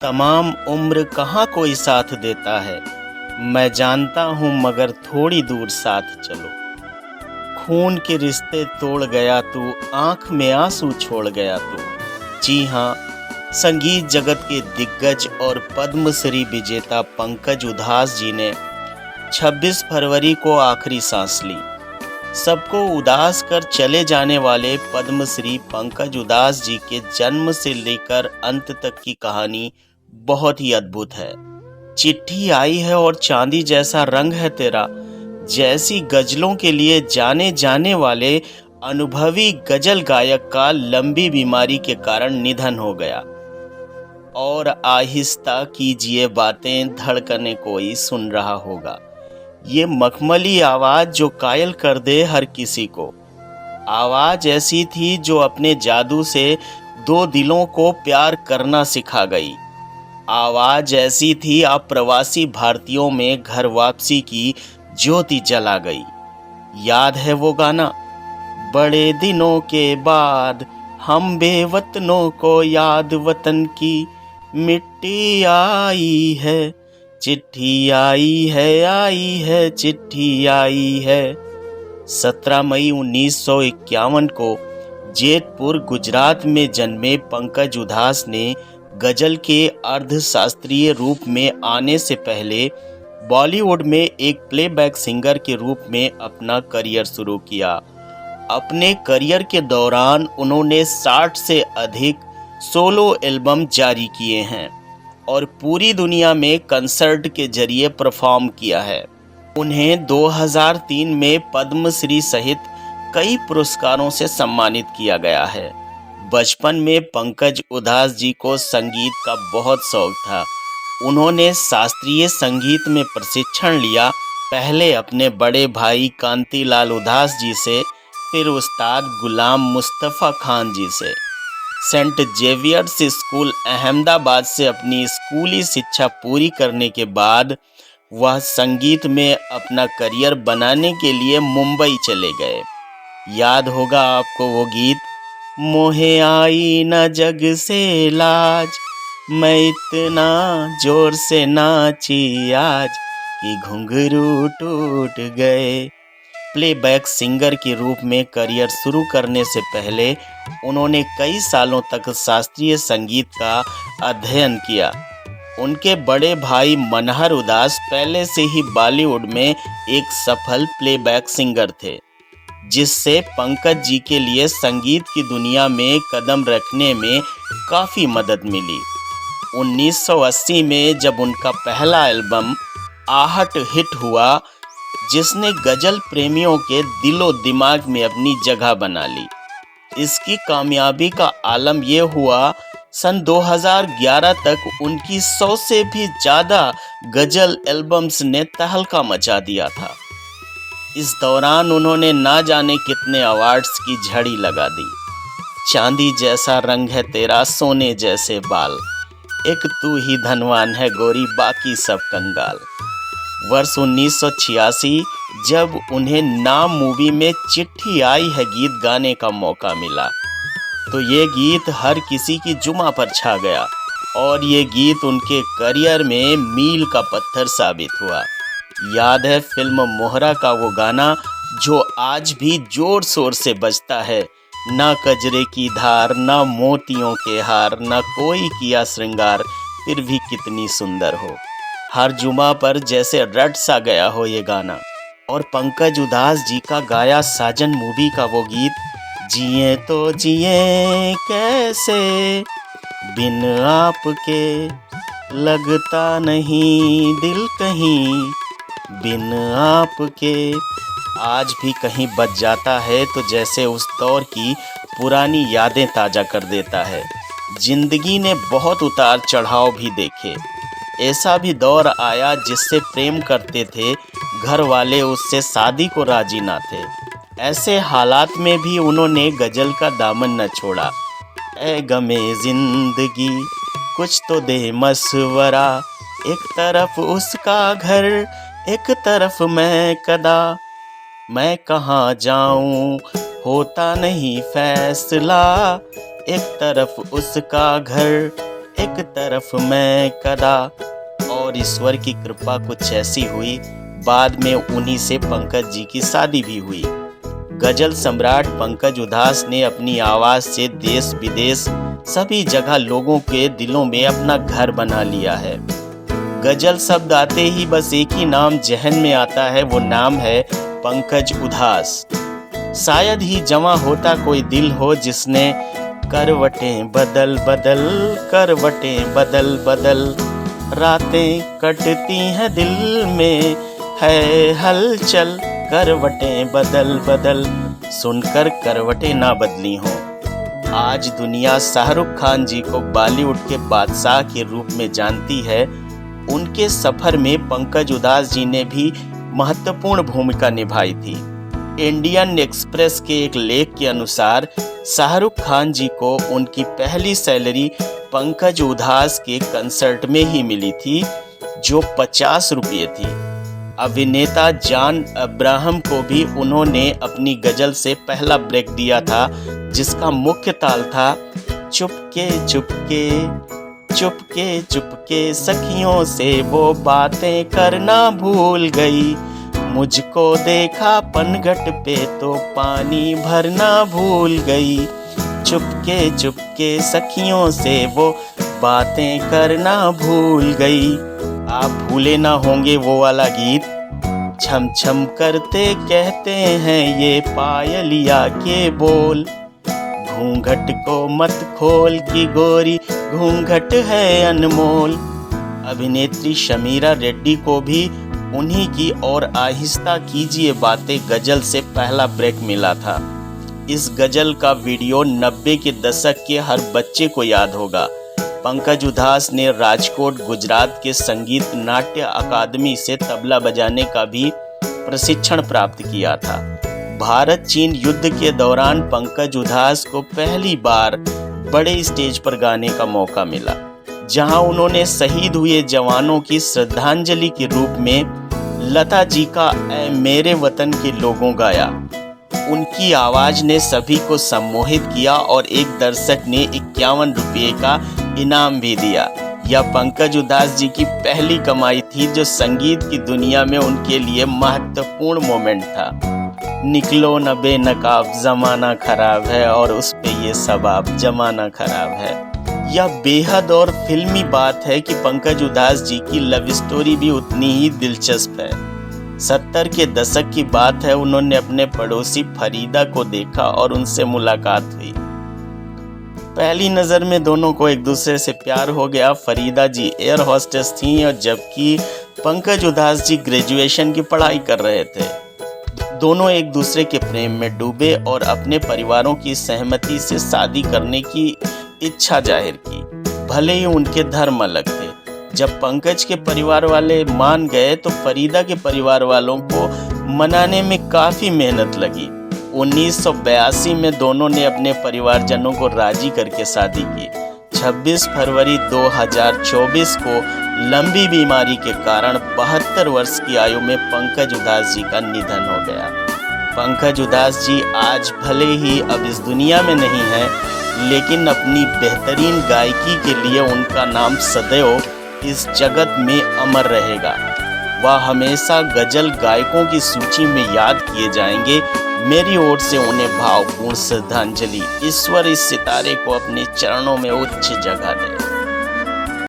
तमाम उम्र कहाँ कोई साथ देता है। मैं जानता हूँ मगर थोड़ी दूर साथ चलो। खून के रिश्ते तोड़ गया तू, आँख में आंसू छोड़ गया तू। जी हाँ, संगीत जगत के दिग्गज और पद्मश्री विजेता पंकज उधास जी ने 26 फरवरी को आखिरी सांस ली। सबको उदास कर चले जाने वाले पद्मश्री पंकज उधास जी के जन्म से लेकर अंत तक की कहानी बहुत ही अद्भुत है। चिट्ठी आई है और चांदी जैसा रंग है तेरा, जैसी गजलों के लिए जाने जाने वाले अनुभवी गजल गायक का लंबी बीमारी के कारण निधन हो गया। और आहिस्ता कीजिए बातें, धड़कने कोई सुन रहा होगा। ये मखमली आवाज जो कायल कर दे हर किसी को। आवाज ऐसी थी जो अपने जादू से दो दिलों को प्यार करना सिखा गई। आवाज ऐसी थी अप्रवासी भारतीयों में घर वापसी की ज्योति जला गई। याद है वो गाना, बड़े दिनों के बाद हम बेवतनों को याद वतन की मिट्टी आई है, चिट्ठी आई है चिट्ठी आई है। 17 मई 1951 को जेतपुर गुजरात में जन्मे पंकज उधास ने गजल के अर्धशास्त्रीय रूप में आने से पहले बॉलीवुड में एक प्लेबैक सिंगर के रूप में अपना करियर शुरू किया। अपने करियर के दौरान उन्होंने 60 से अधिक सोलो एल्बम जारी किए हैं और पूरी दुनिया में कंसर्ट के जरिए परफॉर्म किया है। उन्हें 2003 में पद्मश्री सहित कई पुरस्कारों से सम्मानित किया गया है। बचपन में पंकज उधास जी को संगीत का बहुत शौक था। उन्होंने शास्त्रीय संगीत में प्रशिक्षण लिया, पहले अपने बड़े भाई कांतिलाल उधास जी से, फिर उस्ताद गुलाम मुस्तफ़ा खान जी से। सेंट जेवियर्स स्कूल अहमदाबाद से अपनी स्कूली शिक्षा पूरी करने के बाद वह संगीत में अपना करियर बनाने के लिए मुंबई चले गए। याद होगा आपको वो गीत, मोहे आई न जग से लाज, मैं इतना जोर से नाची आज कि घुंघरू टूट गए। प्लेबैक सिंगर के रूप में करियर शुरू करने से पहले उन्होंने कई सालों तक शास्त्रीय संगीत का अध्ययन किया। उनके बड़े भाई मनहर उदास पहले से ही बॉलीवुड में एक सफल प्लेबैक सिंगर थे, जिससे पंकज जी के लिए संगीत की दुनिया में कदम रखने में काफ़ी मदद मिली। 1980 में जब उनका पहला एल्बम आहट हिट हुआ, जिसने गजल प्रेमियों के दिलो दिमाग में अपनी जगह बना ली। इसकी कामयाबी का आलम यह हुआ, सन 2011 तक उनकी 100 से भी ज़्यादा गजल एल्बम्स ने तहलका मचा दिया था। इस दौरान उन्होंने ना जाने कितने अवार्ड्स की झड़ी लगा दी। चांदी जैसा रंग है तेरा, सोने जैसे बाल, एक तू ही धनवान है गोरी, बाकी सब कंगाल। वर्ष 1986 जब उन्हें नाम मूवी में चिट्ठी आई है गीत गाने का मौका मिला, तो ये गीत हर किसी की जुमा पर छा गया और ये गीत उनके करियर में मील का पत्थर साबित हुआ। याद है फिल्म मोहरा का वो गाना जो आज भी जोर शोर से बजता है, ना कजरे की धार, ना मोतियों के हार, ना कोई किया श्रृंगार, फिर भी कितनी सुंदर हो। हर जुमा पर जैसे रट सा गया हो ये गाना। और पंकज उधास जी का गाया साजन मूवी का वो गीत, जिए तो जिए कैसे बिन आपके, लगता नहीं दिल कहीं बिन आपके, आज भी कहीं बज जाता है तो जैसे उस दौर की पुरानी यादें ताज़ा कर देता है। जिंदगी ने बहुत उतार चढ़ाव भी देखे। ऐसा भी दौर आया जिससे प्रेम करते थे, घर वाले उससे शादी को राजी ना थे। ऐसे हालात में भी उन्होंने गजल का दामन न छोड़ा। ऐ गमे जिंदगी कुछ तो दे मशवरा, एक तरफ उसका घर एक तरफ मैं कदा, मैं कहाँ जाऊँ होता नहीं फैसला, एक तरफ उसका घर एक तरफ मैं कदा। और ईश्वर की कृपा कुछ ऐसी हुई, बाद में उन्हीं से पंकज जी की शादी भी हुई। गजल सम्राट पंकज उधास ने अपनी आवाज से देश विदेश सभी जगह लोगों के दिलों में अपना घर बना लिया है। गजल शब्द आते ही बस एक ही नाम जहन में आता है, वो नाम है पंकज उधास। शायद ही जमा होता कोई दिल हो जिसने करवटें बदल बदल, करवटें बदल बदल, रातें कटती हैं दिल में है हलचल, करवटें बदल बदल, सुनकर करवटें ना बदली हों। आज दुनिया शाहरुख खान जी को बॉलीवुड के बादशाह के रूप में जानती है। उनके सफर में पंकज उधास जी ने भी महत्वपूर्ण भूमिका निभाई थी। इंडियन एक्सप्रेस के एक लेख के अनुसार शाहरुख खान जी को उनकी पहली सैलरी पंकज उधास के कंसर्ट में ही मिली थी, जो 50 रुपये थी। अभिनेता जॉन अब्राहम को भी उन्होंने अपनी गजल से पहला ब्रेक दिया था, जिसका मुख्य ताल था चुपके चुपके, चुपके चुपके सखियों से वो बातें करना भूल गई, मुझको देखा पनघट पे तो पानी भरना भूल गई, चुपके चुपके सखियों से वो बातें करना भूल गई। आप भूले ना होंगे वो वाला गीत, छम छम करते कहते हैं ये पायलिया के बोल, घूंघट को मत खोल की गोरी घूंघट है अनमोल। अभिनेत्री शमीरा रेड्डी को भी उन्हीं की और आहिस्ता कीजिए बातें गजल से पहला ब्रेक मिला था। इस गजल का वीडियो 90 के दशक के हर बच्चे को याद होगा। पंकज उधास ने राजकोट गुजरात के संगीत नाट्य अकादमी से तबला बजाने का भी प्रशिक्षण प्राप्त किया था। भारत चीन युद्ध के दौरान पंकज उधास को पहली बार बड़े स्टेज पर गाने का मौका मिला, जहां उन्होंने शहीद हुए जवानों की श्रद्धांजलि के रूप में लता जी का ऐ मेरे वतन के लोगों गाया। उनकी आवाज ने सभी को सम्मोहित किया और एक दर्शक ने 51 रुपये का इनाम भी दिया। यह पंकज उधास जी की पहली कमाई थी, जो संगीत की दुनिया में उनके लिए महत्वपूर्ण मोमेंट था। निकलो न बेनकाब जमाना खराब है, और उस पे ये सबाब जमाना खराब है। यह बेहद और फिल्मी बात है कि पंकज उधास जी की लव स्टोरी भी उतनी ही दिलचस्प है। 70 के दशक की बात है, उन्होंने अपने पड़ोसी फरीदा को देखा और उनसे मुलाकात हुई। पहली नज़र में दोनों को एक दूसरे से प्यार हो गया। फरीदा जी एयर होस्टेस थीं, और जबकि पंकज उधास जी ग्रेजुएशन की पढ़ाई कर रहे थे। दोनों एक दूसरे के प्रेम में डूबे और अपने परिवारों की सहमति से शादी करने की इच्छा जाहिर की, भले ही उनके धर्म अलग थे। जब पंकज के परिवार वाले मान गए तो फरीदा के परिवार वालों को मनाने में काफ़ी मेहनत लगी। 1982 में दोनों ने अपने परिवारजनों को राजी करके शादी की। 26 फरवरी 2024 को लंबी बीमारी के कारण 72 वर्ष की आयु में पंकज उधास जी का निधन हो गया। पंकज उधास जी आज भले ही अब इस दुनिया में नहीं है, लेकिन अपनी बेहतरीन गायकी के लिए उनका नाम सदैव इस जगत में अमर रहेगा। वह हमेशा गजल गायकों की सूची में याद किए जाएंगे। मेरी ओर से उन्हें भावपूर्ण श्रद्धांजलि। ईश्वर इस सितारे को अपने चरणों में उच्च जगह दे।